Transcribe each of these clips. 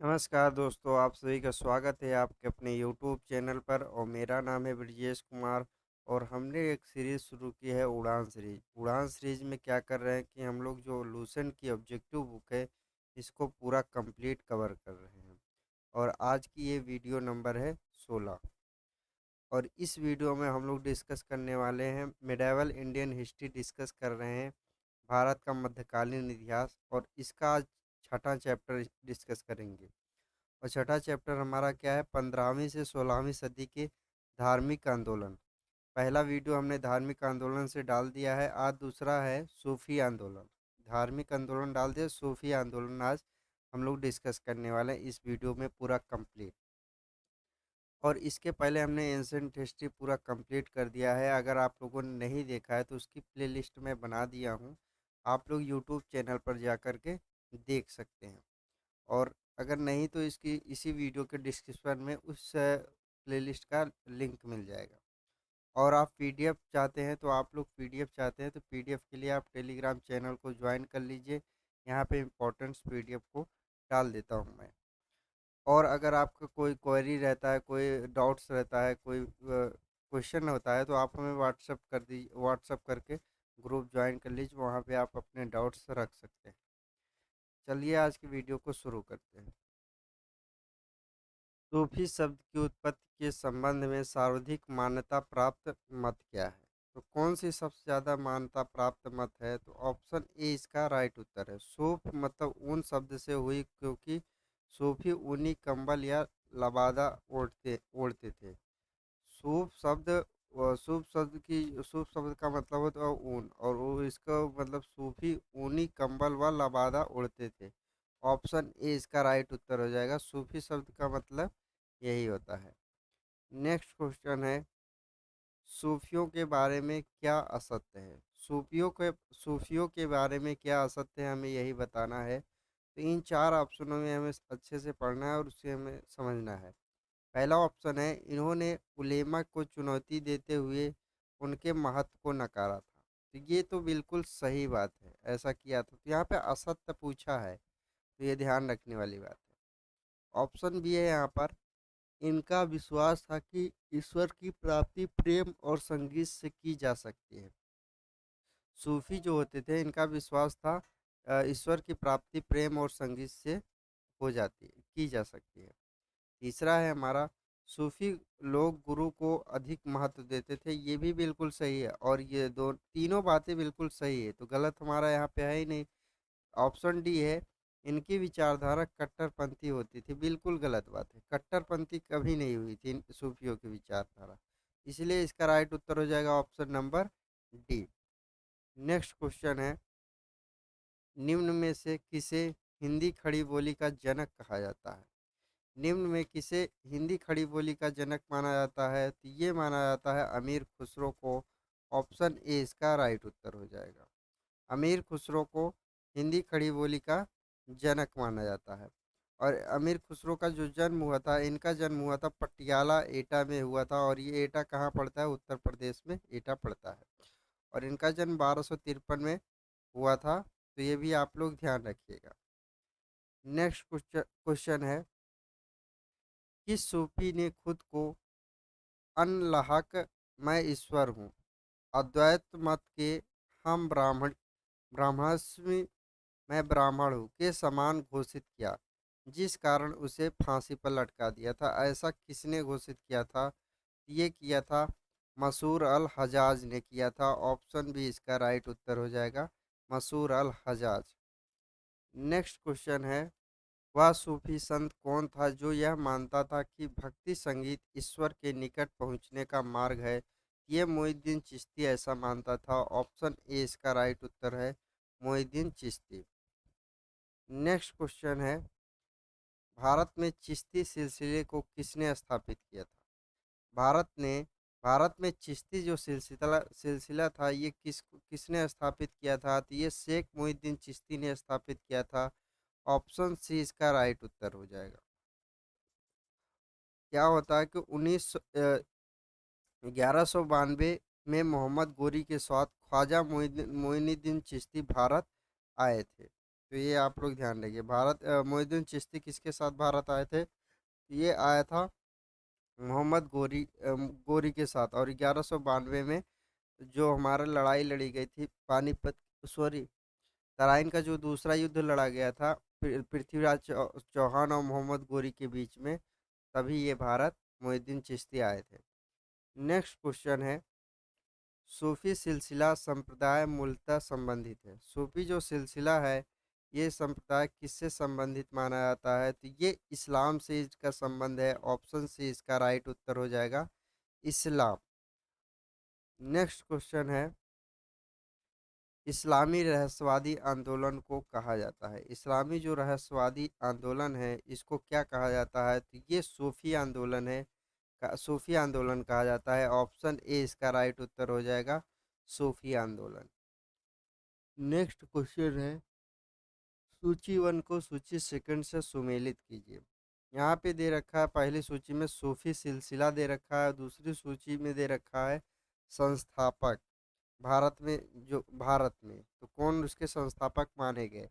नमस्कार दोस्तों, आप सभी का स्वागत है आपके अपने यूट्यूब चैनल पर। और मेरा नाम है ब्रजेश कुमार। और हमने एक सीरीज़ शुरू की है उड़ान सीरीज। उड़ान सीरीज में क्या कर रहे हैं कि हम लोग जो लूसेंट की ऑब्जेक्टिव बुक है इसको पूरा कंप्लीट कवर कर रहे हैं। और आज की ये वीडियो नंबर है 16। और इस वीडियो में हम लोग डिस्कस करने वाले हैं मिडाइवल इंडियन हिस्ट्री, डिस्कस कर रहे हैं भारत का मध्यकालीन इतिहास। और इसका आज छठा चैप्टर डिस्कस करेंगे। और छठा चैप्टर हमारा क्या है, 15वीं से 16वीं सदी के धार्मिक आंदोलन। पहला वीडियो हमने धार्मिक आंदोलन से डाल दिया है, आज दूसरा है सूफी आंदोलन। धार्मिक आंदोलन डाल दिया, सूफी आंदोलन आज हम लोग डिस्कस करने वाले हैं इस वीडियो में पूरा कंप्लीट। और इसके पहले हमने एंशिएंट हिस्ट्री पूरा कंप्लीट कर दिया है। अगर आप लोगों ने नहीं देखा है तो उसकी प्लेलिस्ट में बना दिया हूँ, आप लोग यूट्यूब चैनल पर जा कर के देख सकते हैं। और अगर नहीं तो इसकी इसी वीडियो के डिस्क्रिप्शन में उस प्लेलिस्ट का लिंक मिल जाएगा। और आप पीडीएफ चाहते हैं तो आप लोग पीडीएफ चाहते हैं तो पीडीएफ के लिए आप टेलीग्राम चैनल को ज्वाइन कर लीजिए। यहाँ पे इम्पोर्टेंट्स पीडीएफ को डाल देता हूँ मैं। और अगर आपका कोई क्वेरी रहता है, कोई डाउट्स रहता है, कोई क्वेश्चन होता है तो आप हमें व्हाट्सअप कर दीजिए, व्हाट्सअप करके ग्रुप ज्वाइन कर लीजिए, वहाँ पे आप अपने डाउट्स रख सकते हैं। चलिए आज की वीडियो को शुरू करते हैं। सूफी शब्द की उत्पत्ति के संबंध में सर्वाधिक मान्यता प्राप्त मत क्या है? तो कौन सी सबसे ज्यादा मान्यता प्राप्त मत है? तो ऑप्शन ए इसका राइट उत्तर है। सूफ मतलब ऊन शब्द से हुई, क्योंकि सूफी ऊनी कंबल या लबादा ओढ़ते ओढ़ते थे। सूफ शब्द सूफ शब्द का मतलब होता है ऊन, और वो इसका मतलब सूफी ऊनी कंबल व लबादा ओढ़ते थे। ऑप्शन ए इसका राइट उत्तर हो जाएगा। सूफी शब्द का मतलब यही होता है। नेक्स्ट क्वेश्चन है, सूफियों के बारे में क्या असत्य है? सूफियों के बारे में क्या असत्य है, हमें यही बताना है। तो इन चार ऑप्शनों में हमें अच्छे से पढ़ना है और उसे हमें समझना है। पहला ऑप्शन है, इन्होंने उलेमा को चुनौती देते हुए उनके महत्व को नकारा था। तो ये तो बिल्कुल सही बात है, ऐसा किया था। तो यहाँ पे असत्य पूछा है, तो ये ध्यान रखने वाली बात है। ऑप्शन बी है यहाँ पर, इनका विश्वास था कि ईश्वर की प्राप्ति प्रेम और संगीत से की जा सकती है। सूफी जो होते थे इनका विश्वास था ईश्वर की प्राप्ति प्रेम और संगीत से हो जाती है, की जा सकती है। तीसरा है हमारा, सूफी लोग गुरु को अधिक महत्व देते थे। ये भी बिल्कुल सही है, और ये दो तीनों बातें बिल्कुल सही है, तो गलत हमारा यहाँ पे है ही नहीं। ऑप्शन डी है, इनकी विचारधारा कट्टरपंथी होती थी। बिल्कुल गलत बात है, कट्टरपंथी कभी नहीं हुई थी इन सूफियों की विचारधारा। इसलिए इसका राइट उत्तर हो जाएगा option number D. Next question है, निम्न में से किसे हिंदी खड़ी बोली का जनक कहा जाता है? निम्न में किसे हिंदी खड़ी बोली का जनक माना जाता है? तो ये माना जाता है अमीर खुसरो को। ऑप्शन ए इसका राइट उत्तर हो जाएगा। अमीर खुसरो को हिंदी खड़ी बोली का जनक माना जाता है। और अमीर खुसरो का जो जन्म हुआ था, इनका जन्म हुआ था पटियाला एटा में हुआ था। और ये एटा कहाँ पड़ता है? उत्तर प्रदेश में एटा पड़ता है। और इनका जन्म 1253 में हुआ था, तो ये भी आप लोग ध्यान रखिएगा। नेक्स्ट क्वेश्चन है, किस सूफी ने खुद को अनलहक मैं ईश्वर हूँ, अद्वैत मत के हम ब्राह्मणस्मि मैं ब्राह्मण हूँ के समान घोषित किया, जिस कारण उसे फांसी पर लटका दिया था? ऐसा किसने घोषित किया था? ये किया था मसूर अल हजाज ने किया था। ऑप्शन बी इसका राइट उत्तर हो जाएगा, मसूर अल हजाज। नेक्स्ट क्वेश्चन है, वह सूफी संत कौन था जो यह मानता था कि भक्ति संगीत ईश्वर के निकट पहुंचने का मार्ग है? ये मोहिद्दीन चिश्ती ऐसा मानता था। ऑप्शन ए इसका राइट उत्तर है, मोहिद्दीन चिश्ती। नेक्स्ट क्वेश्चन है, भारत में चिश्ती सिलसिले को किसने स्थापित किया था? भारत ने भारत में चिश्ती जो सिलसिला सिलसिला था, ये किसने स्थापित किया था? तो ये शेख मोहिद्दीन चिश्ती ने स्थापित किया था। ऑप्शन सी इसका राइट उत्तर हो जाएगा। क्या होता है कि 1192 में मोहम्मद गोरी के साथ ख्वाजा मोइनुद्दीन चिश्ती भारत आए थे। तो ये आप लोग ध्यान रखिए। मोहिउद्दीन चिश्ती किसके साथ भारत आए थे? ये आया था मोहम्मद गोरी के साथ। और 1192 में जो हमारा लड़ाई लड़ी गई थी पानीपत, सॉरी, तराइन का जो दूसरा युद्ध लड़ा गया था पृथ्वीराज चौहान और मोहम्मद गोरी के बीच में, तभी ये भारत मोहिउद्दीन चिश्ती आए थे। नेक्स्ट क्वेश्चन है, सूफी सिलसिला संप्रदाय मूलतः संबंधित है। सूफी जो सिलसिला है ये संप्रदाय किससे संबंधित माना जाता है? तो ये इस्लाम से इसका संबंध है। ऑप्शन सी इसका राइट उत्तर हो जाएगा, इस्लाम। नेक्स्ट क्वेश्चन है, इस्लामी रहस्यवादी आंदोलन को कहा जाता है। इस्लामी जो रहस्यवादी आंदोलन है इसको क्या कहा जाता है? तो ये सूफी आंदोलन है, सूफी आंदोलन कहा जाता है। ऑप्शन ए इसका राइट उत्तर हो जाएगा, सूफी आंदोलन। नेक्स्ट क्वेश्चन है, सूची वन को सूची सेकंड से सुमेलित कीजिए। यहाँ पे दे रखा है, पहली सूची में सूफी सिलसिला दे रखा है, दूसरी सूची में दे रखा है संस्थापक। भारत में, जो भारत में तो कौन उसके संस्थापक माने गए?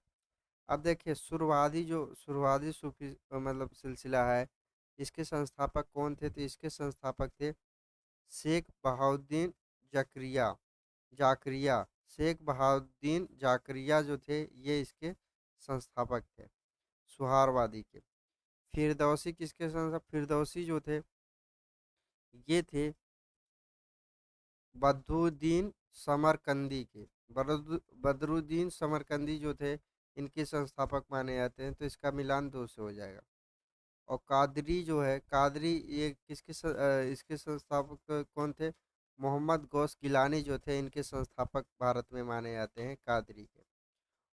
अब देखिए, शुरुआती सूफी मतलब सिलसिला है, इसके संस्थापक कौन थे? तो इसके संस्थापक थे शेख बहाउद्दीन जकरिया जाकरिया शेख बहाउद्दीन जाकरिया जो थे ये इसके संस्थापक थे, सुहारवादी के। फिरदौसी किसके संस्थापक? फिरदौसी जो थे ये थे बदरुद्दीन समरकंदी के। बदरुद्दीन समरकंदी जो थे इनके संस्थापक माने जाते हैं, तो इसका मिलान दो से हो जाएगा। और कादरी जो है, कादरी ये इसके संस्थापक कौन थे? मोहम्मद गौस गिलानी जो थे इनके संस्थापक भारत में माने जाते हैं, कादरी के।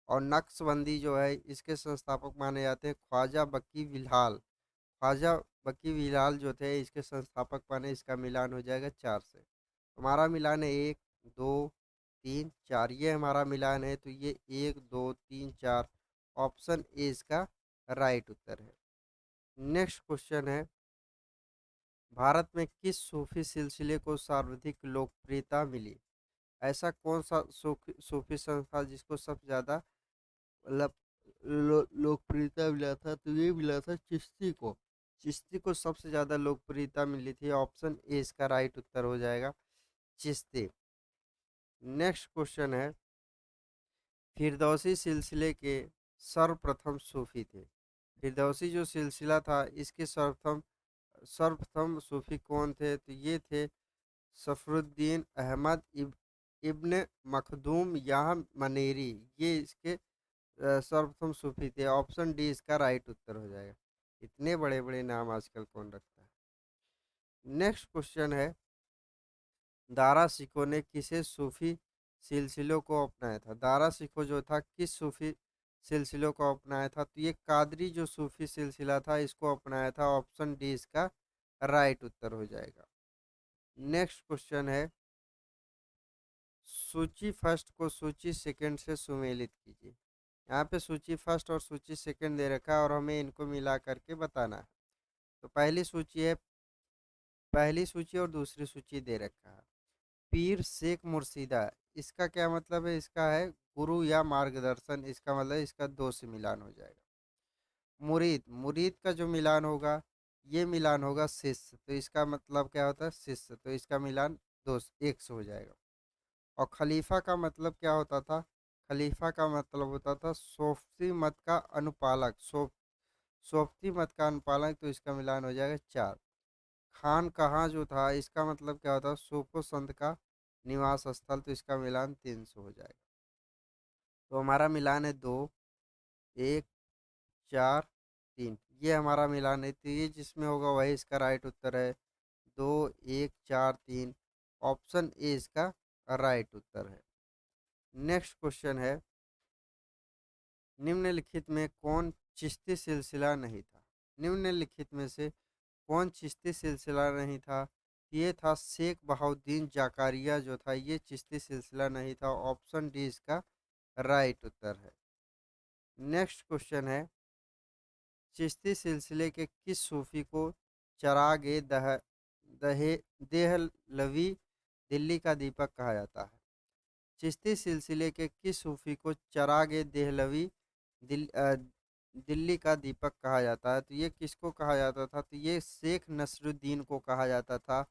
और नक्शबंदी जो है इसके संस्थापक माने जाते हैं ख्वाजा बकी विलाल। ख्वाजा बकी विलाल जो थे इसके संस्थापक माने, इसका मिलान हो जाएगा चार से। हमारा मिलान है एक, दो, तीन, चार, ये हमारा मिलान है। तो ये एक, दो, तीन, चार, ऑप्शन ए इसका राइट उत्तर है। नेक्स्ट क्वेश्चन है, भारत में किस सूफी सिलसिले को सर्वाधिक लोकप्रियता मिली? ऐसा कौन सा सूफी संस्था जिसको सबसे ज्यादा मतलब लोकप्रियता मिला था? तो ये मिला था चिश्ती को। चिश्ती को सबसे ज्यादा लोकप्रियता मिली थी। ऑप्शन ए इसका राइट उत्तर हो जाएगा, चिश्ती। नेक्स्ट क्वेश्चन है, फिरदौसी सिलसिले के सर्वप्रथम सूफी थे। फिरदौसी जो सिलसिला था इसके सर्वप्रथम सूफी कौन थे? तो ये थे सफरुद्दीन अहमद इब्न मखदूम या मनेरी। ये इसके सर्वप्रथम सूफी थे। ऑप्शन डी इसका राइट उत्तर हो जाएगा। इतने बड़े बड़े नाम आजकल कौन रखता है? नेक्स्ट क्वेश्चन है, दारा सिखों ने किसे सूफी सिलसिलों को अपनाया था? दारा सिखो जो था किस सूफी सिलसिलों को अपनाया था? तो ये कादरी जो सूफी सिलसिला था इसको अपनाया था। ऑप्शन डी इसका राइट उत्तर हो जाएगा। नेक्स्ट क्वेश्चन है, सूची फर्स्ट को सूची सेकंड से सुमेलित कीजिए। यहाँ पे सूची फर्स्ट और सूची सेकंड दे रखा है और हमें इनको मिला करके बताना है। तो पहली सूची और दूसरी सूची दे रखा है। पीर शेख मुर्शिदा, इसका क्या मतलब है? इसका है गुरु या मार्गदर्शन, इसका मतलब इसका दो से मिलान हो जाएगा। मुरीद, मुरीद का जो मिलान होगा ये मिलान होगा शिष्य, तो इसका मतलब क्या होता है? शिष्य, तो इसका मिलान दो एक से हो जाएगा। और खलीफा का मतलब क्या होता था? खलीफा का मतलब होता था सोफती मत का अनुपालक, सोफती मत का अनुपालक, तो इसका मिलान हो जाएगा चार। खान कहाँ जो था इसका मतलब क्या होता है? सूफो संत का निवास स्थल, तो इसका मिलान तीन से हो जाएगा। तो हमारा मिलान है दो, एक, चार, तीन, ये हमारा मिलान है। तो ये जिसमें होगा वही इसका राइट उत्तर है, दो, एक, चार, तीन, ऑप्शन ए इसका राइट उत्तर है। नेक्स्ट क्वेश्चन है, निम्नलिखित में कौन चिश्ती सिलसिला नहीं था? निम्नलिखित में से कौन चिश्ती सिलसिला नहीं था? ये था शेख बहाउद्दीन जाकारिया जो था ये चिश्ती सिलसिला नहीं था। ऑप्शन डी इसका राइट उत्तर है। नेक्स्ट क्वेश्चन है, चिश्ती सिलसिले के किस सूफी को चरागे दहे देहलवी दिल्ली का दीपक कहा जाता है? चिश्ती सिलसिले के किस सूफी को चरागे देहलवी दिल्ली का दीपक कहा जाता है। तो ये किसको कहा जाता था? तो ये शेख नसरुद्दीन को कहा जाता था।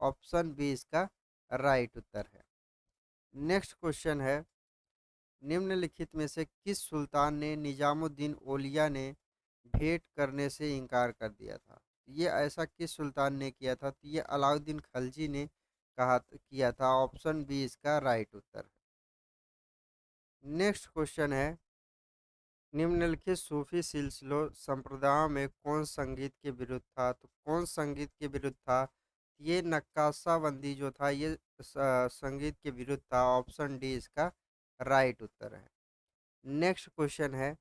ऑप्शन बी इसका राइट उत्तर है। नेक्स्ट क्वेश्चन है, निम्नलिखित में से किस सुल्तान ने निजामुद्दीन औलिया ने भेंट करने से इनकार कर दिया था? ये ऐसा किस सुल्तान ने किया था? तो ये अलाउद्दीन खलजी ने किया था। ऑप्शन बी इसका राइट उत्तर है। नेक्स्ट क्वेश्चन है, निम्नलिखित सूफी सिलसिलों संप्रदायों में कौन संगीत के विरुद्ध था? तो कौन संगीत के विरुद्ध था? ये नक्काशाबंदी जो था ये संगीत के विरुद्ध था। ऑप्शन डी इसका राइट उत्तर है। नेक्स्ट क्वेश्चन है,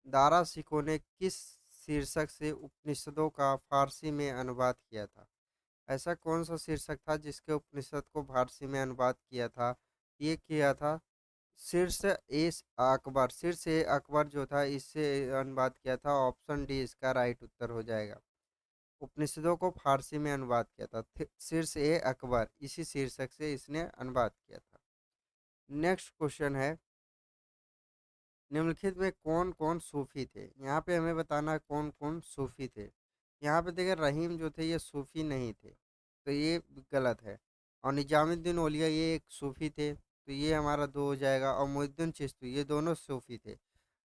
दारा शिकोह ने किस शीर्षक से उपनिषदों का फारसी में अनुवाद किया था? ऐसा कौन सा शीर्षक था जिसके उपनिषद को फारसी में अनुवाद किया था? ये किया था शीर्ष ए अकबर। शीर्ष ए अकबर जो था इससे अनुवाद किया था। ऑप्शन डी इसका राइट उत्तर हो जाएगा। उपनिषदों को फारसी में अनुवाद किया था शीर्ष ए अकबर, इसी शीर्षक से इसने अनुवाद किया था। नेक्स्ट क्वेश्चन है, निम्नलिखित में कौन कौन सूफी थे? यहाँ पे हमें बताना है कौन कौन सूफी थे। यहाँ पे देखिए रहीम जो थे ये सूफी नहीं थे, तो ये गलत है। और निजामुद्दीन औलिया ये एक सूफी थे, तो ये हमारा दो हो जाएगा। और मुहिद्दीन चिश्ती ये दोनों सूफी थे।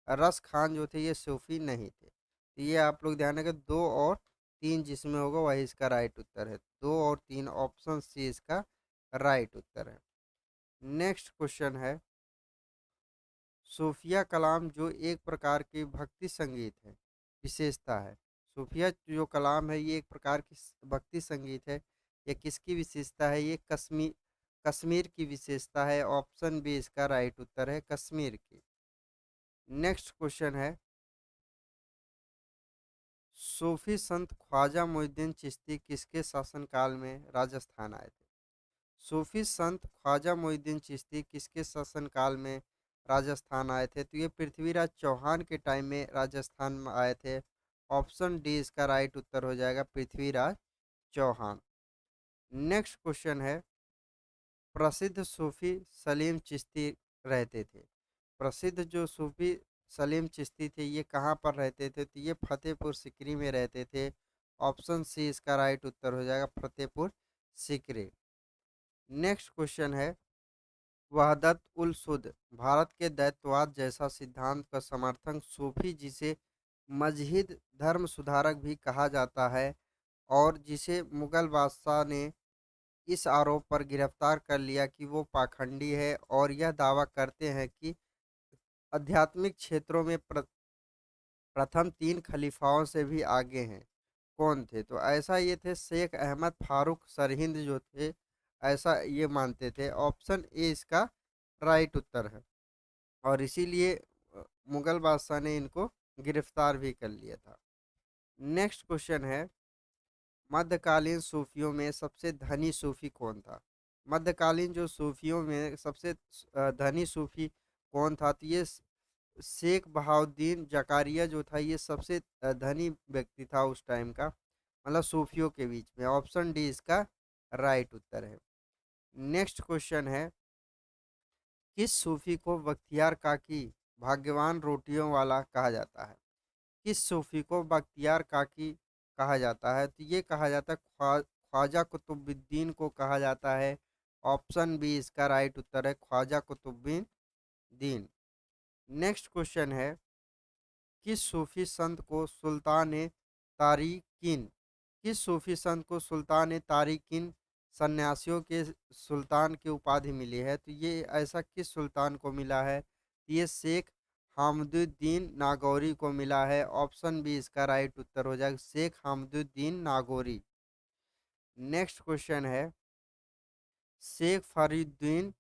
रस खान जो थे ये सूफी नहीं थे। तो ये आप लोग ध्यान रखें, दो और तीन जिसमें होगा वही इसका राइट उत्तर है। दो और तीन, ऑप्शन सी इसका राइट उत्तर है। नेक्स्ट क्वेश्चन है, सूफिया कलाम जो एक प्रकार की भक्ति संगीत है, विशेषता है। सूफिया जो कलाम है ये एक प्रकार की भक्ति संगीत है। ये किसकी विशेषता है? ये कश्मीर कश्मीर की विशेषता है। ऑप्शन बी इसका राइट उत्तर है, कश्मीर की। नेक्स्ट क्वेश्चन है, सूफी संत ख्वाजा मोइनुद्दीन चिश्ती किसके शासनकाल में राजस्थान आए थे? सूफी संत ख्वाजा मोइनुद्दीन चिश्ती किसके शासनकाल में राजस्थान आए थे? तो ये पृथ्वीराज चौहान के टाइम में राजस्थान में आए थे। ऑप्शन डी इसका राइट उत्तर हो जाएगा, पृथ्वीराज चौहान। नेक्स्ट क्वेश्चन है, प्रसिद्ध सूफी सलीम चिश्ती रहते थे। प्रसिद्ध जो सूफी सलीम चिश्ती थे ये कहाँ पर रहते थे? तो ये फतेहपुर सिकरी में रहते थे। ऑप्शन सी इसका राइट उत्तर हो जाएगा, फतेहपुर सिकरी। नेक्स्ट क्वेश्चन है, वहदत उल सुद भारत के दैतवाद जैसा सिद्धांत का समर्थक सूफी जिसे मजहिद धर्म सुधारक भी कहा जाता है और जिसे मुगल बादशाह ने इस आरोप पर गिरफ्तार कर लिया कि वो पाखंडी है और यह दावा करते हैं कि आध्यात्मिक क्षेत्रों में प्रथम तीन खलीफाओं से भी आगे हैं। कौन थे? तो ऐसा ये थे शेख अहमद फारूक सरहिंद जो थे, ऐसा ये मानते थे। ऑप्शन ए इसका राइट उत्तर है। और इसीलिए मुगल बादशाह ने इनको गिरफ्तार भी कर लिया था। नेक्स्ट क्वेश्चन है, मध्यकालीन सूफियों में सबसे धनी सूफी कौन था? मध्यकालीन जो सूफियों में सबसे धनी सूफी कौन था? तो ये शेख बहाउद्दीन जकारिया जो था ये सबसे धनी व्यक्ति था उस टाइम का, मतलब सूफियों के बीच में। ऑप्शन डी इसका राइट उत्तर है। नेक्स्ट क्वेश्चन है, किस सूफी को बख्तियार काकी भाग्यवान रोटियों वाला कहा जाता है? किस सूफी को बख्तियार काकी कहा जाता है? तो ये कहा जाता है ख्वाजा कुतुबुद्दीन को कहा जाता है। ऑप्शन बी इसका राइट उत्तर है, ख्वाजा कुतुबुद्दीन दीन। नेक्स्ट क्वेश्चन है, किस सूफी संत को सुल्तान तारिकीन किस सूफी संत को सुल्तान तारिकीन सन्यासियों के सुल्तान की उपाधि मिली है? तो ये ऐसा किस सुल्तान को मिला है? ये शेख हामिदुद्दीन नागौरी को मिला है। ऑप्शन बी इसका राइट उत्तर हो जाएगा, शेख हामिदुद्दीन नागौरी। नेक्स्ट क्वेश्चन है, शेख फरीदुद्दीन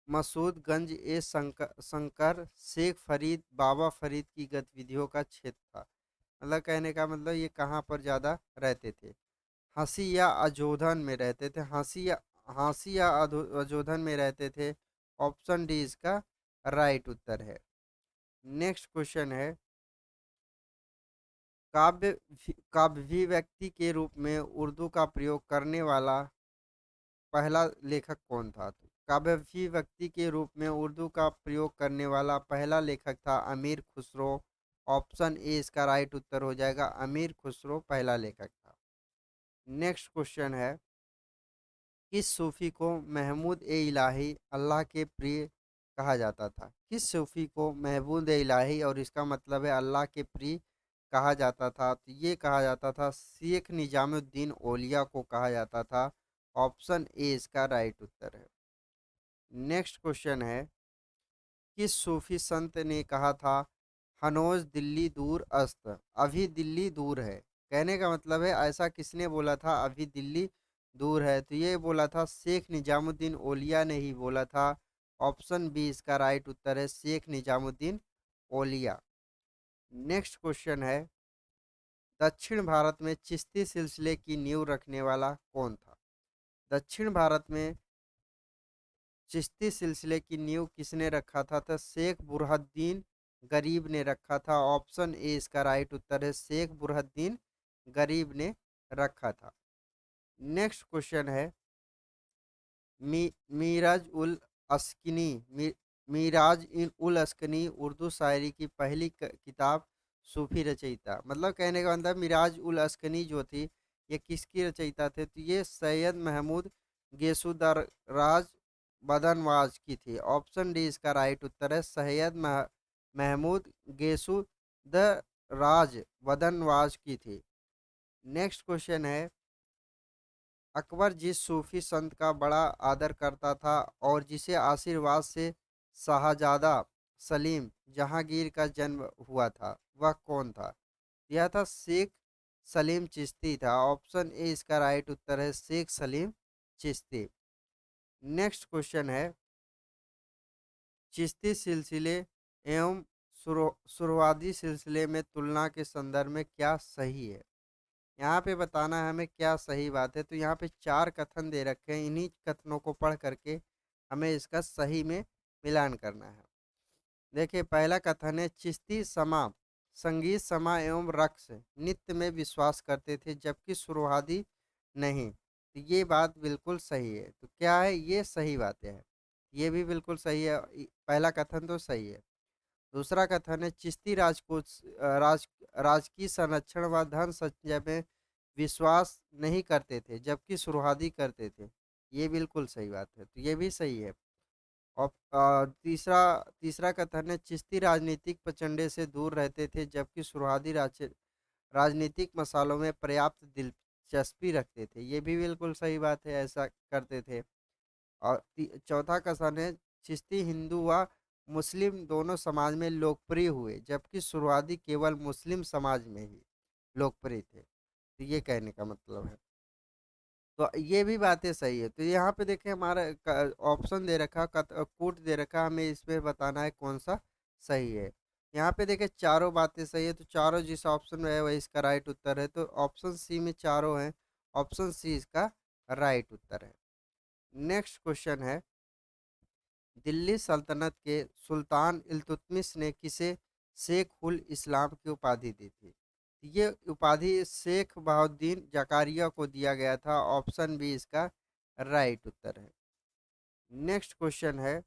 मसूदगंज शंकर शेख फरीद बाबा फरीद की गतिविधियों का क्षेत्र था। मतलब कहने का मतलब ये कहाँ पर ज़्यादा रहते थे? हंसी या अजोधन में रहते थे। हंसी या अजोधन में रहते थे। ऑप्शन डी इसका राइट उत्तर है। नेक्स्ट क्वेश्चन है, काव्याभिव्यक्ति के रूप में उर्दू का प्रयोग करने वाला पहला लेखक कौन था? काव्याभिव्यक्ति के रूप में उर्दू का प्रयोग करने वाला पहला लेखक था अमीर खुसरो। ऑप्शन ए इसका राइट उत्तर हो जाएगा, अमीर खुसरो पहला लेखक था। नेक्स्ट क्वेश्चन है, किस सूफी को महमूद ए इलाही अल्लाह के प्रिय कहा जाता था? किस सूफी को महमूद ए इलाही और इसका मतलब है अल्लाह के प्रिय कहा जाता था? तो ये कहा जाता था शेख निजामुद्दीन औलिया को कहा जाता था। ऑप्शन ए इसका राइट उत्तर है। नेक्स्ट क्वेश्चन है, किस सूफी संत ने कहा था हनोज दिल्ली दूर अस्त, अभी दिल्ली दूर है? कहने का मतलब है ऐसा किसने बोला था अभी दिल्ली दूर है? तो ये बोला था शेख निजामुद्दीन ओलिया ने ही बोला था। ऑप्शन बी इसका राइट उत्तर है, शेख निजामुद्दीन ओलिया। नेक्स्ट क्वेश्चन है, दक्षिण भारत में चिश्ती सिलसिले की नींव रखने वाला कौन था? दक्षिण भारत में चिश्ती सिलसिले की नींव किसने रखा था? तो शेख बुरहद्दीन गरीब ने रखा था। ऑप्शन ए इसका राइट उत्तर है, शेख बुरहद्दीन गरीब ने रखा था। नेक्स्ट क्वेश्चन है, मीराज उल अस्कनी मीराज इन उल अस्कनी उर्दू शायरी की पहली किताब सूफी रचयिता, मतलब कहने का मतलब मिराज उल अस्कनी जो थी ये किसकी रचयिता थे? तो ये सैयद महमूद गेसुदराज बदनवाज की थी। ऑप्शन डी इसका राइट उत्तर है, सैयद महमूद गेसुदराज बदनवाज की थी। नेक्स्ट क्वेश्चन है, अकबर जिस सूफी संत का बड़ा आदर करता था और जिसे आशीर्वाद से शाहजादा सलीम जहांगीर का जन्म हुआ था वह कौन था? यह था शेख सलीम चिश्ती था। ऑप्शन ए इसका राइट उत्तर है, शेख सलीम चिश्ती। नेक्स्ट क्वेश्चन है, चिश्ती सिलसिले एवं सुरवादी सिलसिले में तुलना के संदर्भ में क्या सही है? यहाँ पे बताना है हमें क्या सही बात है। तो यहाँ पे चार कथन दे रखे हैं, इन्हीं कथनों को पढ़ करके हमें इसका सही में मिलान करना है। देखिए पहला कथन है, चिश्ती समा संगीत समा एवं रक्स नित्य में विश्वास करते थे जबकि सुरवादी नहीं। तो ये बात बिल्कुल सही है। तो क्या है, ये सही बातें हैं, ये भी बिल्कुल सही है। पहला कथन तो सही है। दूसरा कथन है, चिश्ती राजपूत राजकीय संरक्षण व धन संचय में विश्वास नहीं करते थे जबकि सुरहादी करते थे। ये बिल्कुल सही बात है, तो ये भी सही है। और तीसरा तीसरा कथन है, चिश्ती राजनीतिक प्रचंडे से दूर रहते थे जबकि सुरहादी राजनीतिक मसालों में पर्याप्त दिलचस्पी रखते थे। ये भी बिल्कुल सही बात है, ऐसा करते थे। और चौथा कथन है, चिश्ती हिंदू व मुस्लिम दोनों समाज में लोकप्रिय हुए जबकि शुरुआती केवल मुस्लिम समाज में ही लोकप्रिय थे। तो ये कहने का मतलब है। तो ये भी बातें सही है। तो यहाँ पे देखें हमारा ऑप्शन दे रखा, कोट दे रखा, हमें इसमें बताना है कौन सा सही है। यहाँ पे देखें चारों बातें सही है, तो चारों जिस ऑप्शन में है वही इसका राइट उत्तर है। तो ऑप्शन सी में चारों हैं, ऑप्शन सी इसका राइट उत्तर है। नेक्स्ट क्वेश्चन है, दिल्ली सल्तनत के सुल्तान इल्तुतमिश ने किसे शेख उल इस्लाम की उपाधि दी थी? ये उपाधि शेख बहाउद्दीन जकारिया को दिया गया था। ऑप्शन बी इसका राइट उत्तर है। नेक्स्ट क्वेश्चन है,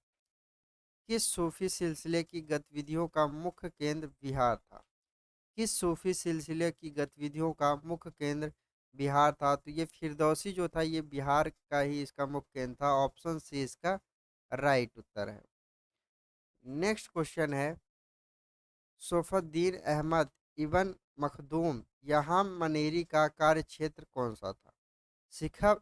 किस सूफी सिलसिले की गतिविधियों का मुख्य केंद्र बिहार था? किस सूफी सिलसिले की गतिविधियों का मुख्य केंद्र बिहार था? तो ये फिरदौसी जो था ये बिहार का ही इसका मुख्य केंद्र था। ऑप्शन सी इसका राइट उत्तर है। नेक्स्ट क्वेश्चन है, सैफुद्दीन अहमद इबन मखदूम यहाँ मनेरी का कार्य क्षेत्र कौन सा था? सिखा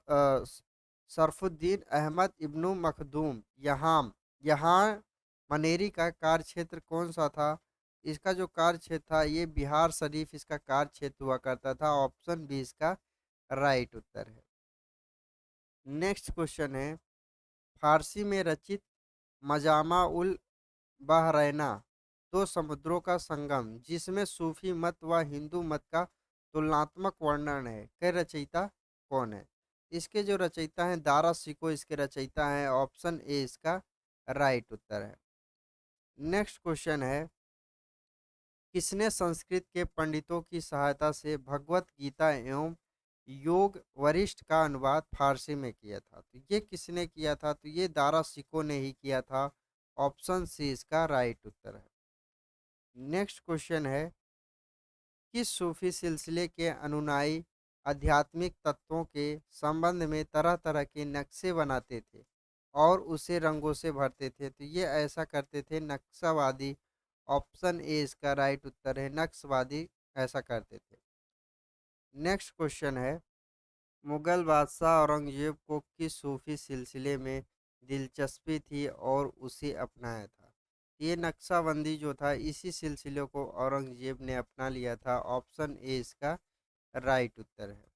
सरफुद्दीन अहमद इब्नु मखदूम यहाँ यहाँ मनेरी का कार्य क्षेत्र कौन सा था? इसका जो कार्य क्षेत्र था ये बिहार शरीफ इसका कार्य क्षेत्र हुआ करता था। ऑप्शन बी इसका राइट उत्तर है। नेक्स्ट क्वेश्चन है, फारसी में रचित मजामा उल बहरैना दो समुद्रों का संगम जिसमें सूफी मत व हिंदू मत का तुलनात्मक वर्णन है, के रचयिता कौन है? इसके जो रचयिता हैं दारा सिको इसके रचयिता हैं। ऑप्शन ए इसका राइट उत्तर है। नेक्स्ट क्वेश्चन है, किसने संस्कृत के पंडितों की सहायता से भगवत गीता एवं योग वरिष्ठ का अनुवाद फारसी में किया था। तो ये किसने किया था? तो ये दारा शिकोह ने ही किया था। ऑप्शन सी इसका राइट उत्तर है। नेक्स्ट क्वेश्चन है, किस सूफी सिलसिले के अनुयायी आध्यात्मिक तत्वों के संबंध में तरह तरह के नक्शे बनाते थे और उसे रंगों से भरते थे? तो ये ऐसा करते थे नक्शवादी। ऑप्शन ए इसका राइट उत्तर है, नक्शवादी ऐसा करते थे। नेक्स्ट क्वेश्चन है, मुगल बादशाह औरंगजेब को किस सूफी सिलसिले में दिलचस्पी थी और उसे अपनाया था? ये नक्शाबंदी जो था इसी सिलसिले को औरंगजेब ने अपना लिया था। ऑप्शन ए इसका राइट उत्तर है।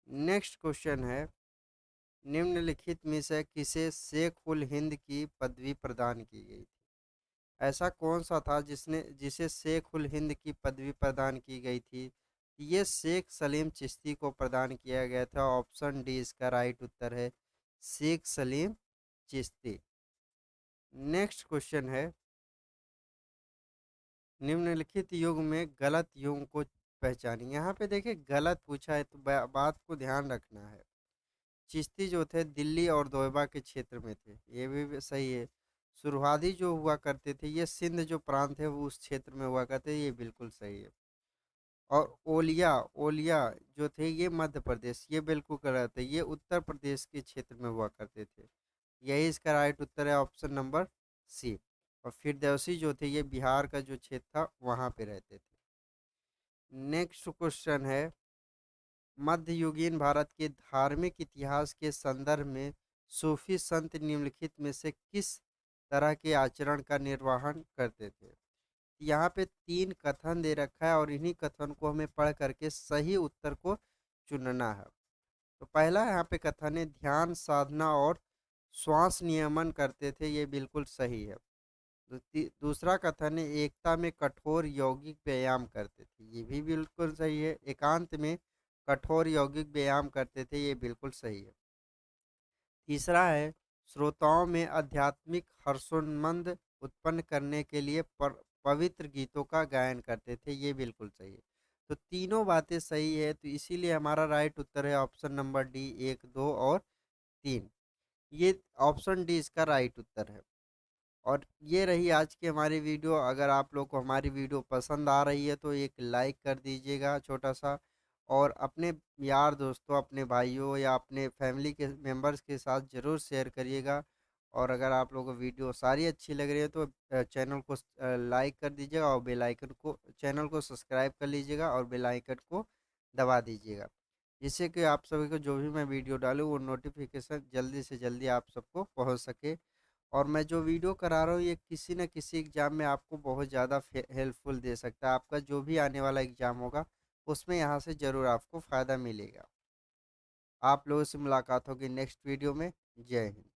नेक्स्ट क्वेश्चन है, निम्नलिखित में से किसे शेख उल हिंद की पदवी प्रदान की गई थी? ऐसा कौन सा था जिसे शेख उल हिंद की पदवी प्रदान की गई थी? ये शेख सलीम चिश्ती को प्रदान किया गया था। ऑप्शन डी इसका राइट उत्तर है, शेख सलीम चिश्ती। नेक्स्ट क्वेश्चन है, निम्नलिखित युग में गलत युग को पहचानिए। यहाँ पे देखिए गलत पूछा है तो बात को ध्यान रखना है। चिश्ती जो थे दिल्ली और दोयबा के क्षेत्र में थे, ये भी सही है। सुरहादी जो हुआ करते थे ये सिंध जो प्रांत है वो उस क्षेत्र में हुआ करते थे, ये बिल्कुल सही है। और ओलिया ओलिया जो थे ये मध्य प्रदेश, ये बिल्कुल गलत है, ये उत्तर प्रदेश के क्षेत्र में हुआ करते थे। यही इसका राइट उत्तर है, ऑप्शन नंबर सी। और फिरदौसी जो थे ये बिहार का जो क्षेत्र था वहां पे रहते थे। नेक्स्ट क्वेश्चन है, मध्ययुगीन भारत के धार्मिक इतिहास के संदर्भ में सूफी संत निम्नलिखित में से किस तरह के आचरण का निर्वहन करते थे? यहाँ पे तीन कथन दे रखा है और इन्हीं कथन को हमें पढ़ करके सही उत्तर को चुनना है। तो पहला यहाँ पे कथन है, ध्यान साधना और श्वास नियमन करते थे, ये बिल्कुल सही है। दूसरा कथन है, एकता में कठोर यौगिक व्यायाम करते थे, ये भी बिल्कुल सही है। एकांत में कठोर यौगिक व्यायाम करते थे, ये बिल्कुल सही है। तीसरा है, श्रोताओं में आध्यात्मिक हर्षोन्मंद उत्पन्न करने के लिए पवित्र गीतों का गायन करते थे, ये बिल्कुल सही है। तो तीनों बातें सही है, तो इसीलिए हमारा राइट उत्तर है ऑप्शन नंबर डी, एक, दो और तीन। ये ऑप्शन डी इसका राइट उत्तर है। और ये रही आज की हमारी वीडियो। अगर आप लोग को हमारी वीडियो पसंद आ रही है तो एक लाइक कर दीजिएगा छोटा सा, और अपने यार दोस्तों, अपने भाइयों या अपने फैमिली के मेंबर्स के साथ ज़रूर शेयर करिएगा। और अगर आप लोगों को वीडियो सारी अच्छी लग रही है तो चैनल को लाइक कर दीजिएगा और बेल आइकन को, चैनल को सब्सक्राइब कर लीजिएगा और बेल आइकन को दबा दीजिएगा, जिससे कि आप सभी को जो भी मैं वीडियो डालूँ वो नोटिफिकेशन जल्दी से जल्दी आप सबको पहुँच सके। और मैं जो वीडियो करा रहा हूँ ये किसी न किसी एग्ज़ाम में आपको बहुत ज़्यादा हेल्पफुल दे सकता है। आपका जो भी आने वाला एग्ज़ाम होगा उसमें यहाँ से ज़रूर आपको फ़ायदा मिलेगा। आप लोगों से मुलाकात होगी नेक्स्ट वीडियो में। जय हिंद।